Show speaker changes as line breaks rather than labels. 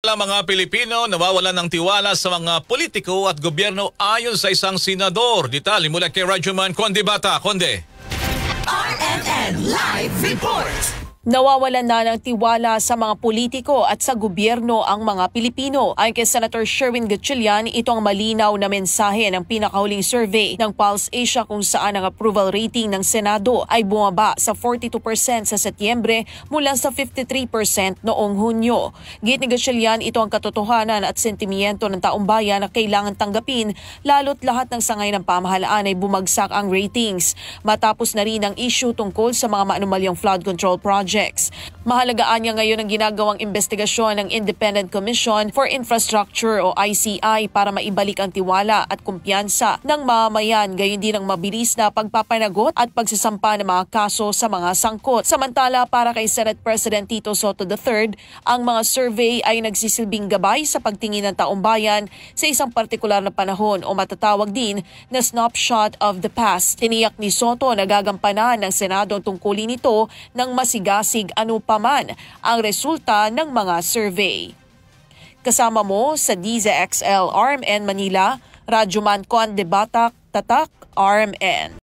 Mga Pilipino nawawalan ng tiwala sa mga politiko at gobyerno ayon sa isang senador. Detalye mula kay Radyoman Conde Bata. Conde.
RMN Live Report.
Nawawalan na ng tiwala sa mga politiko at sa gobyerno ang mga Pilipino. Ayon kay Senator Sherwin Gatchalian, ito ang malinaw na mensahe ng pinakahuling survey ng Pulse Asia kung saan ang approval rating ng Senado ay bumaba sa 42% sa Setyembre mula sa 53% noong Hunyo. Git ni Gatchalian, ito ang katotohanan at sentimiento ng taong bayan na kailangan tanggapin lalo't lahat ng sangay ng pamahalaan ay bumagsak ang ratings. Matapos na rin ang issue tungkol sa mga maanumalyang flood control project. Mahalagaan niya ngayon ang ginagawang investigasyon ng Independent Commission for Infrastructure o ICI para maibalik ang tiwala at kumpiyansa ng mamamayan, gayon din ang mabilis na pagpapanagot at pagsasampa ng mga kaso sa mga sangkot. Samantala, para kay Senate President Tito Soto III, ang mga survey ay nagsisilbing gabay sa pagtingin ng taong bayan sa isang partikular na panahon o matatawag din na snapshot of the past. Tiniyak ni Soto na gagampanan ng Senado ang tungkulin nito ng masigasig ano paman ang resulta ng mga survey. Kasama mo sa DZXL RMN Manila, Radyoman Conde Bata, Tatak RMN.